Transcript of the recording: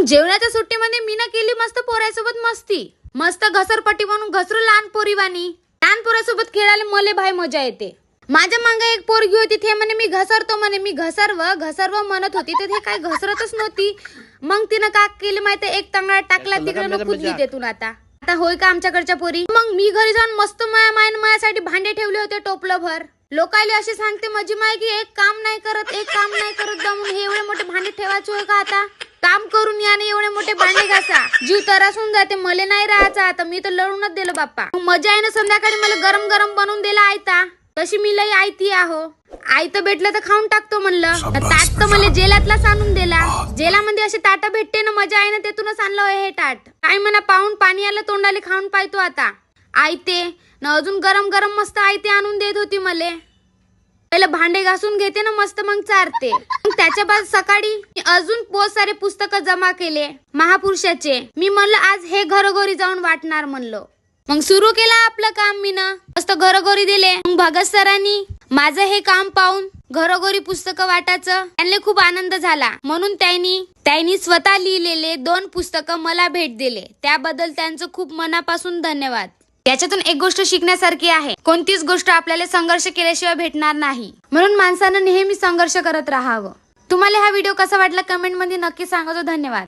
मग जेवणाच्या सुट्टीमध्ये मी ना केली मस्त पोरासोबत मस्ती, मस्त घसरपट्टी बनवून घसरू लहान पोरीवानी. लहान पोरासोबत खेळायला मले भाई मजा येते. माझ्या मागे एक पोरगी होती, ते म्हणे मी घसरतो, म्हणे मी घसरव म्हणत होती, तर ते काय घसरतच नव्हती. मग तिनं का केली माहिती, एक तांगडा टाकला तिकडे कुदली तेथून. आता होय का आमच्याकडच्या पोरी. मग मी घरी जाऊन मस्त माझ्यासाठी भांडे ठेवले होते टोपलं भर. लोकायले असे सांगते माझी माय की एक काम नाही करत जाऊन हे एवढे मोठे भांडे ठेवायचे होय का. आता काम करून याने एवढे मोठे भांडे घासा, जीव तरासून जाते. मले नाही राहायचं आता, मी तर लढूनच दिलं बाप्पा. मजा आहे ना. संध्याकाळी मला गरम गरम बनवून दिला आयता. तशी मी लई आयती आहो. आयत भेटलं तर खाऊन टाकतो म्हणलं. ताट तर मला जेलातलाच आणून दिला. जेलामध्ये असे ताट भेटते ना, मजा आहे ना, तेथूनच आणलं हे ताट. काय म्हणा पाहून पाणी आलं तोंडाले, खाऊन पाहतो आता आयते ना. अजून गरम गरम मस्त आयते आणून देत होती मले. पहिलं भांडे घासून घेते ना मस्त, मग चारते. त्याच्या बाद सकाळी अजून बहुत सारे पुस्तकं जमा केले महापुरुषाचे. मी म्हणलं आज हे घरोघरी जाऊन वाटणार म्हणलं. मग सुरू केलं आपलं काम. मी ना मस्त घरोघरी दिले. मग भगत सरांनी माझं हे काम पाहून घरोघरी पुस्तकं वाटायचं त्यांना खूप आनंद झाला. म्हणून त्यांनी स्वतः लिहिलेले 2 पुस्तकं मला भेट दिले. त्याबद्दल त्यांचं खूप मनापासून धन्यवाद. याच्यातून एक गोष्ट शिकण्यासारखी आहे, कोणतीच गोष्ट आपल्याला संघर्ष केल्याशिवाय भेटणार नाही. म्हणून माणसानं नेहमी संघर्ष करत राहावं. तुम्हाला हा व्हिडिओ कसा वाटला कमेंट मध्ये नक्की सांगा. धन्यवाद.